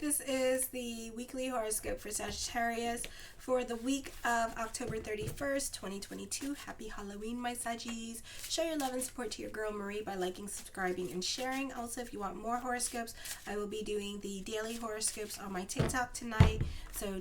This is the weekly horoscope for Sagittarius for the week of October 31st, 2022. Happy Halloween, my Saggies. Show your love and support to your girl Marie by liking, subscribing, and sharing. Also, if you want more horoscopes, I will be doing the daily horoscopes on my TikTok tonight. So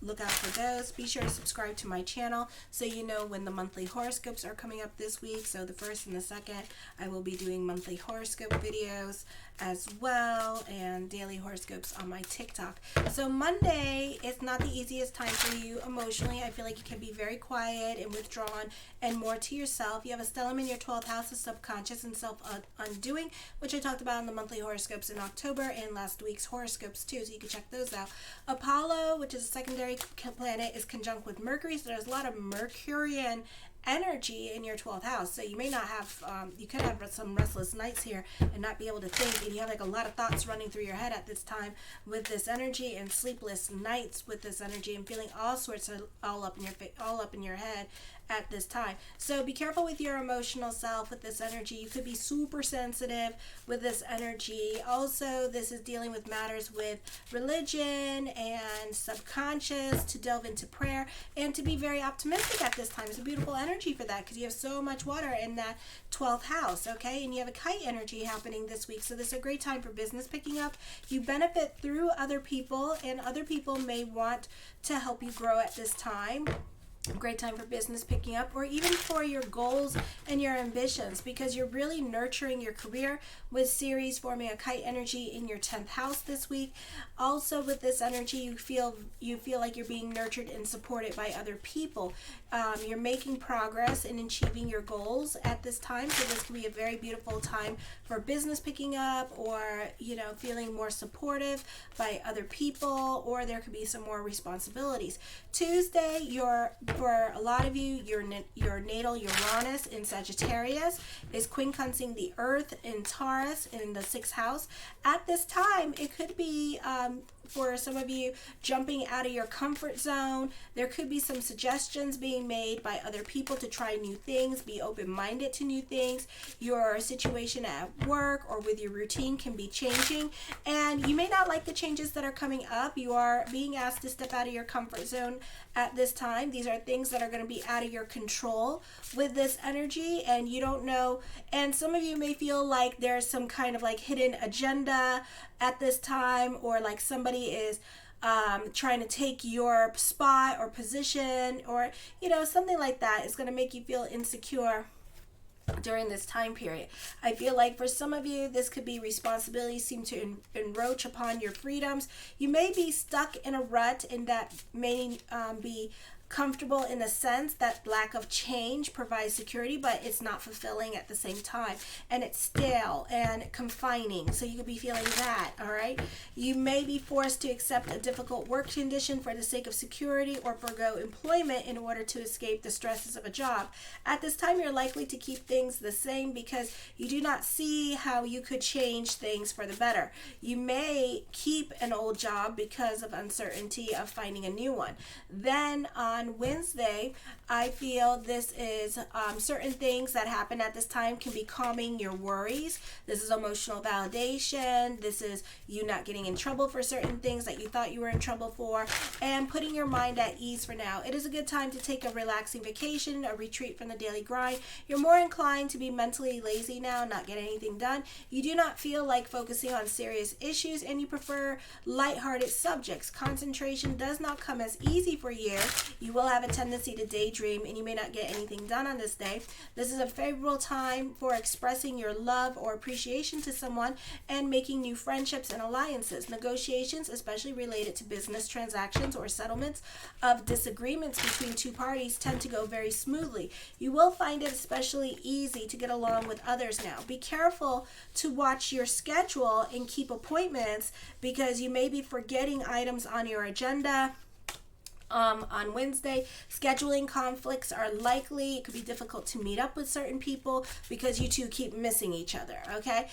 look out for those. Be sure to subscribe to my channel so you know when the monthly horoscopes are coming up this week. So the first and the second, I will be doing monthly horoscope videos as well, and daily horoscopes on my TikTok. So Monday is not the easiest time for you emotionally. I feel like you can be very quiet and withdrawn and more to yourself. You have a stellium in your 12th house of subconscious and self-undoing, which I talked about in the monthly horoscopes in October and last week's horoscopes too, so you can check those out. Apollo, which is a secondary planet, is conjunct with Mercury, so there's a lot of Mercurian energy in your 12th house. So you may not have you could have some restless nights here and not be able to think, and you have like a lot of thoughts running through your head at this time with this energy, and sleepless nights with this energy, and feeling all sorts of all up in your head at this time. So be careful with your emotional self with this energy. You could be super sensitive with this energy. Also, this is dealing with matters with religion and subconscious, to delve into prayer and to be very optimistic at this time. It's a beautiful energy for that because you have so much water in that 12th house, okay? And you have a kite energy happening this week. So this is a great time for business picking up. You benefit through other people, and other people may want to help you grow at this time. Great time for business picking up, or even for your goals and your ambitions, because you're really nurturing your career with Ceres forming a kite energy in your 10th house this week. Also with this energy, you feel like you're being nurtured and supported by other people. You're making progress in achieving your goals at this time, so this can be a very beautiful time for business picking up, or feeling more supportive by other people, or there could be some more responsibilities. Tuesday, for a lot of you, your natal Uranus in Sagittarius is quincunxing the Earth in Taurus in the 6th house. At this time, it could be for some of you jumping out of your comfort zone. There could be some suggestions being made by other people to try new things. Be open-minded to new things. Your situation at work or with your routine can be changing, and you may not like the changes that are coming up. You are being asked to step out of your comfort zone at this time. These are things that are going to be out of your control with this energy, and you don't know. And some of you may feel like there's some kind of like hidden agenda at this time, or like somebody is trying to take your spot or position, or something like that is going to make you feel insecure during this time period. I feel like for some of you, this could be responsibilities seem to encroach upon your freedoms. You may be stuck in a rut, and that may be comfortable in the sense that lack of change provides security, but it's not fulfilling at the same time, and it's stale and confining. So you could be feeling that, all right? You may be forced to accept a difficult work condition for the sake of security, or forgo employment in order to escape the stresses of a job. At this time, you're likely to keep things the same because you do not see how you could change things for the better. You may keep an old job because of uncertainty of finding a new one. Then on Wednesday, I feel this is certain things that happen at this time can be calming your worries. This is emotional validation. This is you not getting in trouble for certain things that you thought you were in trouble for, and putting your mind at ease for now. It is a good time to take a relaxing vacation, a retreat from the daily grind. You're more inclined to be mentally lazy now, not get anything done. You do not feel like focusing on serious issues, and you prefer lighthearted subjects. Concentration does not come as easy for you. You will have a tendency to daydream, and you may not get anything done on this day. This is a favorable time for expressing your love or appreciation to someone and making new friendships and alliances. Negotiations, especially related to business transactions or settlements of disagreements between two parties, tend to go very smoothly. You will find it especially easy to get along with others now. Be careful to watch your schedule and keep appointments, because you may be forgetting items on your agenda. On Wednesday, scheduling conflicts are likely. It could be difficult to meet up with certain people because you two keep missing each other, okay?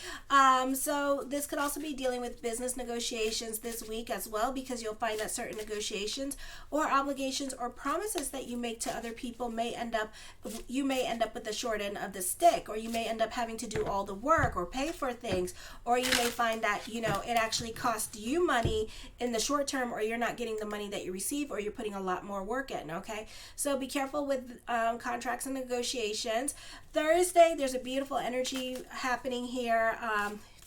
So this could also be dealing with business negotiations this week as well, because you'll find that certain negotiations or obligations or promises that you make to other people you may end up with the short end of the stick, or you may end up having to do all the work or pay for things, or you may find that, it actually costs you money in the short term, or you're not getting the money that you receive, or you're putting a lot more work in, okay? So be careful with contracts and negotiations. Thursday, there's a beautiful energy happening here.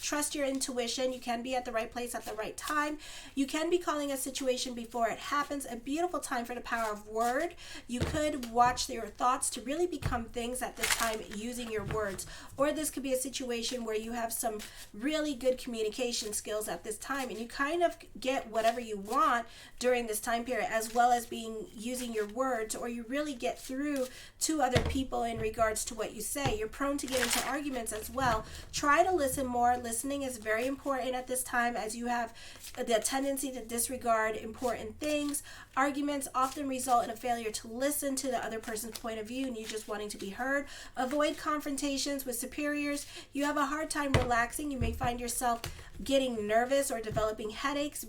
Trust your intuition. You can be at the right place at the right time. You can be calling a situation before it happens. A beautiful time for the power of word. You could watch your thoughts to really become things at this time using your words. Or this could be a situation where you have some really good communication skills at this time, and you kind of get whatever you want during this time period, as well as using your words, or you really get through to other people in regards to what you say. You're prone to get into arguments as well. Try to listen more. Listening is very important at this time, as you have the tendency to disregard important things. Arguments often result in a failure to listen to the other person's point of view and you just wanting to be heard. Avoid confrontations with superiors. You have a hard time relaxing. You may find yourself getting nervous or developing headaches.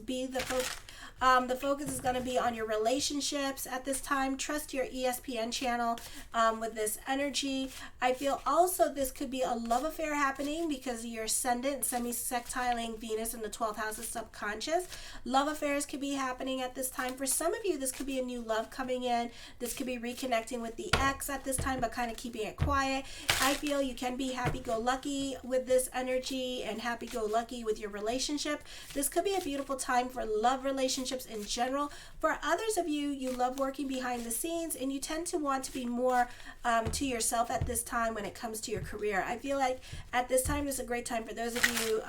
The focus is going to be on your relationships at this time. Trust your ESPN channel with this energy. I feel also this could be a love affair happening because your ascendant semi-sextiling Venus in the 12th house of subconscious. Love affairs could be happening at this time. For some of you, this could be a new love coming in. This could be reconnecting with the ex at this time, but kind of keeping it quiet. I feel you can be happy-go-lucky with this energy and happy-go-lucky with your relationship. This could be a beautiful time for love relationships in general. For others of you, you love working behind the scenes and you tend to want to be more to yourself at this time when it comes to your career. I feel like at this time is a great time for those of you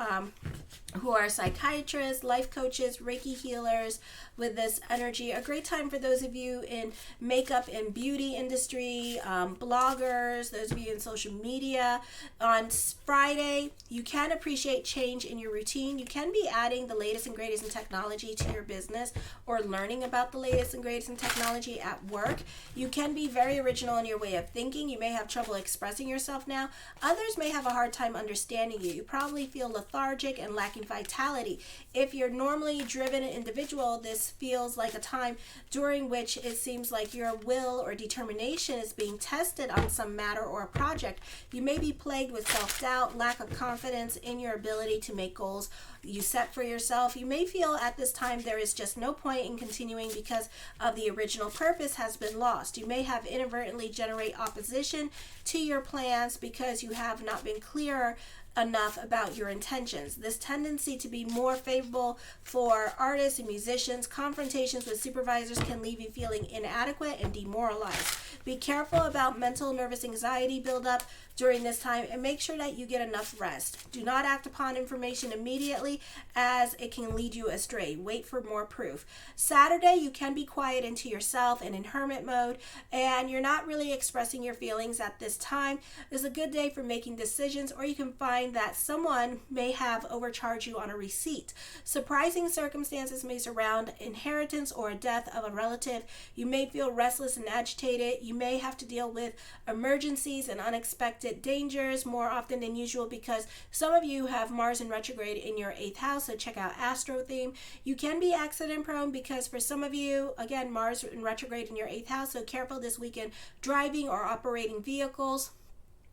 who are psychiatrists, life coaches, Reiki healers with this energy. A great time for those of you in makeup and beauty industry, bloggers, those of you in social media. On Friday, you can appreciate change in your routine. You can be adding the latest and greatest in technology to your business or learning about the latest and greatest in technology at work. You can be very original in your way of thinking. You may have trouble expressing yourself now. Others may have a hard time understanding you. You probably feel lethargic and lacking vitality. If you're normally driven individual, this feels like a time during which it seems like your will or determination is being tested on some matter or a project. You may be plagued with self-doubt, lack of confidence in your ability to make goals you set for yourself. You may feel at this time there is just no point in continuing because of the original purpose has been lost. You may have inadvertently generate opposition to your plans because you have not been clear enough about your intentions. This tendency to be more favorable for artists and musicians. Confrontations with supervisors can leave you feeling inadequate and demoralized. Be careful about mental nervous anxiety buildup during this time and make sure that you get enough rest. Do not act upon information immediately as it can lead you astray. Wait for more proof. Saturday, you can be quiet into yourself and in hermit mode, and you're not really expressing your feelings at this time. It's a good day for making decisions, or you can find that someone may have overcharged you on a receipt. Surprising circumstances may surround inheritance or a death of a relative. You may feel restless and agitated. You may have to deal with emergencies and unexpected dangers more often than usual because some of you have Mars in retrograde in your 8th house, so check out Astro Theme. You can be accident prone because for some of you, again, Mars in retrograde in your 8th house, so careful this weekend driving or operating vehicles.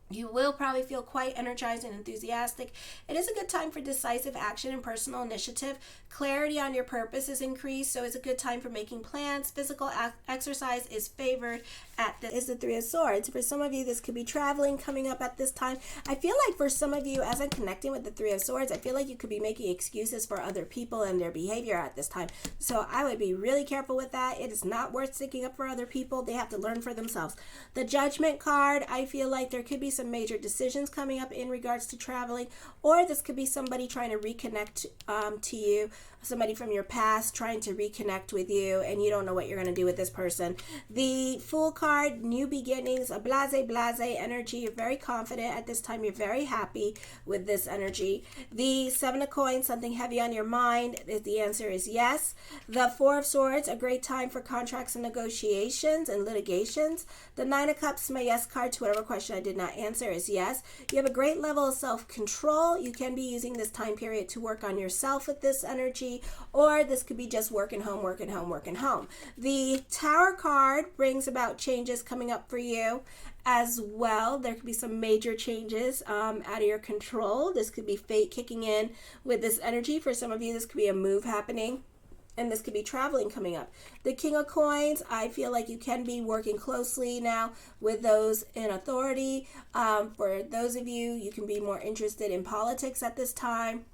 You will probably feel quite energized and enthusiastic. It is a good time for decisive action and personal initiative. Clarity on your purpose is increased, so it's a good time for making plans. Physical exercise is favored at this. Is the Three of Swords. For some of you, this could be traveling coming up at this time. I feel like for some of you, as I'm connecting with the Three of Swords, I feel like you could be making excuses for other people and their behavior at this time. So I would be really careful with that. It is not worth sticking up for other people. They have to learn for themselves. The Judgment card, I feel like there could be some some major decisions coming up in regards to traveling, or this could be somebody trying to reconnect to you, somebody from your past trying to reconnect with you, and you don't know what you're going to do with this person. The Fool card, new beginnings, a blase energy. You're very confident at this time. You're very happy with this energy. The Seven of Coins, something heavy on your mind. The answer is yes. The Four of Swords, a great time for contracts and negotiations and litigations. The Nine of Cups, my yes card to whatever question I did not answer, is yes. You have a great level of self-control. You can be using this time period to work on yourself with this energy, or this could be just working home. The Tower card brings about changes coming up for you as well. There could be some major changes out of your control. This could be fate kicking in with this energy. For some of you, this could be a move happening, and this could be traveling coming up. The King of Coins, I feel like you can be working closely now with those in authority. For those of you, you can be more interested in politics at this time.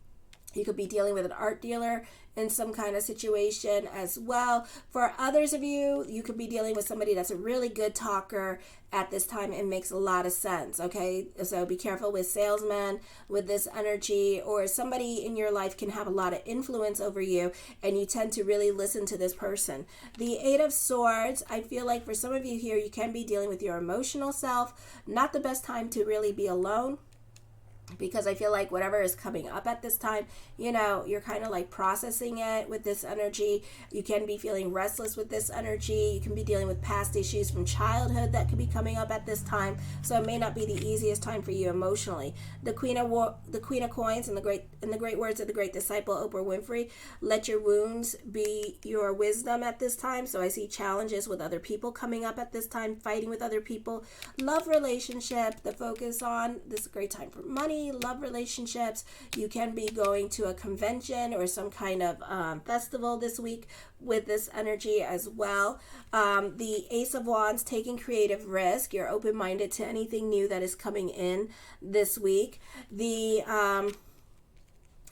You could be dealing with an art dealer in some kind of situation as well. For others of you, you could be dealing with somebody that's a really good talker at this time and makes a lot of sense, okay? So be careful with salesmen with this energy, or somebody in your life can have a lot of influence over you and you tend to really listen to this person. The Eight of Swords, I feel like for some of you here, you can be dealing with your emotional self. Not the best time to really be alone, because I feel like whatever is coming up at this time, you know, you're kind of like processing it with this energy. You can be feeling restless with this energy. You can be dealing with past issues from childhood that could be coming up at this time. So it may not be the easiest time for you emotionally. The Queen of Coins, and the great words of the great disciple Oprah Winfrey, let your wounds be your wisdom at this time. So I see challenges with other people coming up at this time, fighting with other people. Love relationship, the focus on this is a great time for money. Love relationships. You can be going to a convention or some kind of festival this week with this energy as well. The Ace of Wands, taking creative risk. You're open-minded to anything new that is coming in this week. The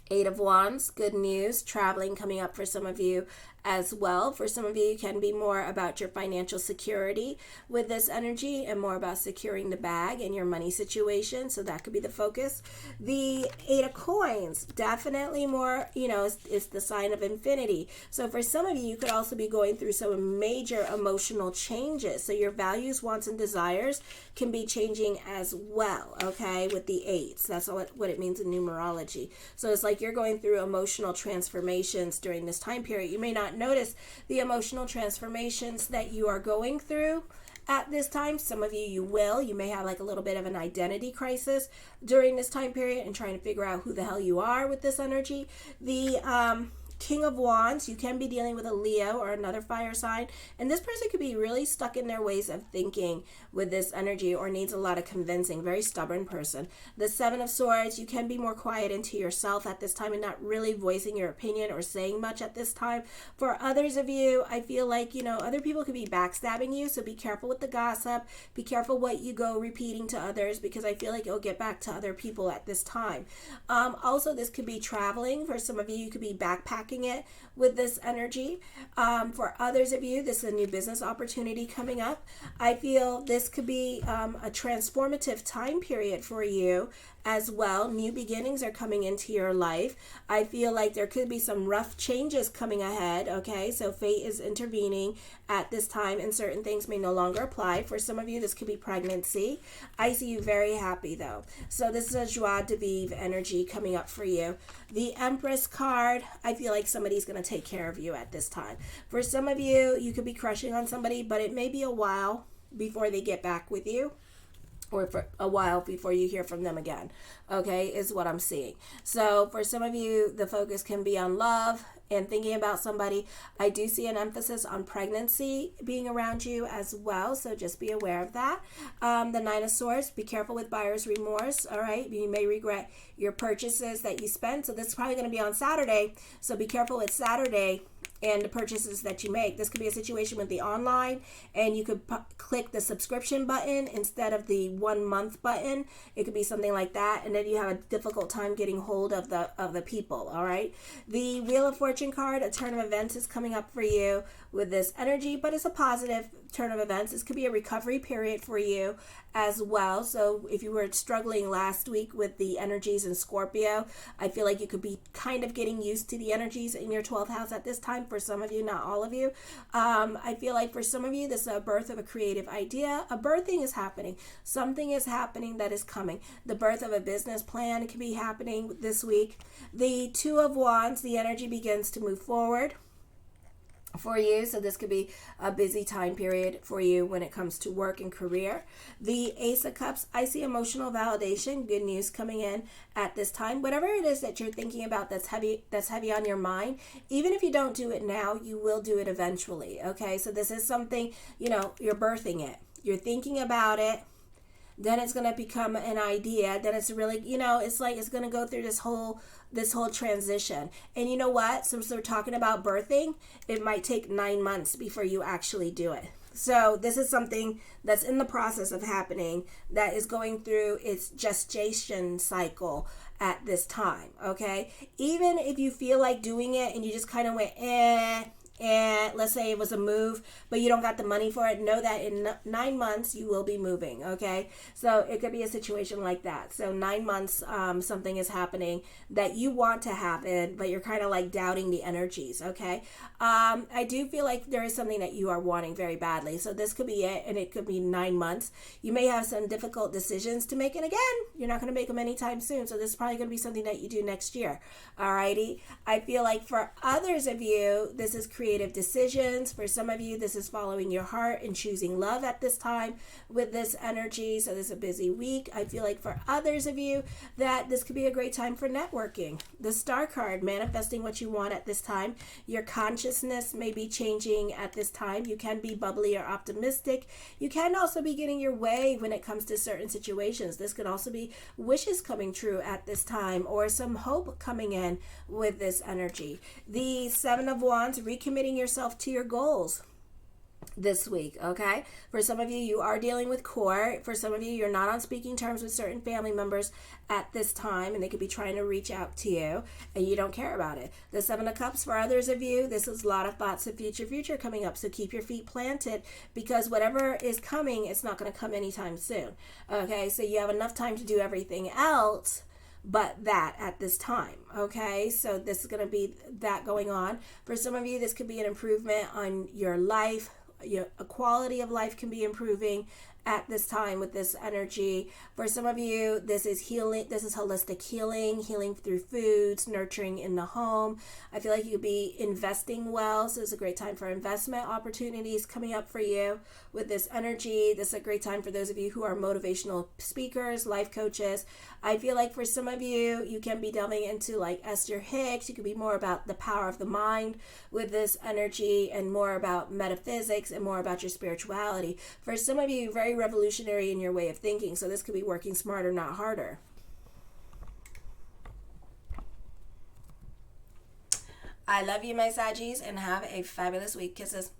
Eight of Wands, good news, traveling coming up for some of you as well. For some of you, it can be more about your financial security with this energy and more about securing the bag and your money situation. So that could be the focus. The Eight of Coins, definitely more, you know, it's the sign of infinity. So for some of you, you could also be going through some major emotional changes. So your values, wants, and desires can be changing as well, okay, with the eights. That's what it means in numerology. So it's like you're going through emotional transformations during this time period. You may not notice the emotional transformations that you are going through at this time. Some of you will. You may have like a little bit of an identity crisis during this time period and trying to figure out who the hell you are with this energy. The King of Wands, you can be dealing with a Leo or another fire sign, and this person could be really stuck in their ways of thinking with this energy or needs a lot of convincing. Very stubborn person. The Seven of Swords, you can be more quiet into yourself at this time and not really voicing your opinion or saying much at this time. For others of you, I feel like, you know, other people could be backstabbing you, so be careful with the gossip. Be careful what you go repeating to others, because I feel like it'll get back to other people at this time. Also, this could be traveling. For some of you, you could be backpacking it with this energy. For others of you, this is a new business opportunity coming up. I feel this could be a transformative time period for you as well. New beginnings are coming into your life. I feel like there could be some rough changes coming ahead, okay? So fate is intervening at this time and certain things may no longer apply. For some of you, this could be pregnancy. I see you very happy though. So this is a joie de vivre energy coming up for you. The Empress card, I feel like somebody's going to take care of you at this time. For some of you, you could be crushing on somebody, but it may be a while before they get back with you, or for a while before you hear from them again, okay, is what I'm seeing. So for some of you, the focus can be on love and thinking about somebody. I do see an emphasis on pregnancy being around you as well, so just be aware of that. The Nine of Swords, be careful with buyer's remorse, all right? You may regret your purchases that you spent, so this is probably going to be on Saturday, so be careful with Saturday and the purchases that you make. This could be a situation with the online, and you could click the subscription button instead of the 1 month button. It could be something like that, and then you have a difficult time getting hold of the people. All right, the Wheel of Fortune card, a turn of events is coming up for you with this energy, but it's a positive turn of events. This could be a recovery period for you as well. So if you were struggling last week with the energies in Scorpio, I feel like you could be kind of getting used to the energies in your 12th house at this time. For some of you, not all of you. I feel like for some of you, this is a birth of a creative idea. A birthing is happening. Something is happening that is coming. The birth of a business plan can be happening this week. The Two of Wands, the energy begins to move forward for you, so this could be a busy time period for you when it comes to work and career. The Ace of Cups, I see emotional validation, good news coming in at this time. Whatever it is that you're thinking about that's heavy on your mind, even if you don't do it now, you will do it eventually. Okay, so this is something, you're birthing it, you're thinking about it, then it's going to become an idea, then it's really, it's like it's going to go through this whole transition. And you know what, since we're talking about birthing, it might take 9 months before you actually do it. So this is something that's in the process of happening, that is going through its gestation cycle at this time. Okay, even if you feel like doing it and you just kind of went and let's say it was a move, but you don't got the money for it, know that in 9 months you will be moving. Okay, so it could be a situation like that. So 9 months, something is happening that you want to happen, but you're kind of like doubting the energies. Okay, I do feel like there is something that you are wanting very badly, so this could be it, and it could be 9 months. You may have some difficult decisions to make, and again, you're not going to make them anytime soon, so this is probably going to be something that you do next year. Alrighty, I feel like for others of you, this is creative decisions. For some of you, this is following your heart and choosing love at this time with this energy. So this is a busy week. I feel like for others of you that this could be a great time for networking. The Star card, manifesting what you want at this time. Your consciousness may be changing at this time. You can be bubbly or optimistic. You can also be getting your way when it comes to certain situations. This could also be wishes coming true at this time, or some hope coming in with this energy. The Seven of Wands, recommitting yourself to your goals this week. Okay, for some of you, you are dealing with court. For some of you, you're not on speaking terms with certain family members at this time, and they could be trying to reach out to you and you don't care about it. The Seven of Cups, for others of you, this is a lot of thoughts of future coming up, so keep your feet planted, because whatever is coming, it's not going to come anytime soon. Okay, so you have enough time to do everything else but that at this time. Okay, so this is going to be that going on. For some of you, this could be an improvement on your life. Your quality of life can be improving at this time with this energy. For some of you, this is healing. This is holistic healing through foods, nurturing in the home. I feel like you could be investing well, so it's a great time for investment opportunities coming up for you with this energy. This is a great time for those of you who are motivational speakers, life coaches. I feel like for some of you, you can be delving into like Esther Hicks. You could be more about the power of the mind with this energy, and more about metaphysics and more about your spirituality. For some of you, very revolutionary in your way of thinking, so this could be working smarter, not harder. I love you, my Saggies, and have a fabulous week. Kisses.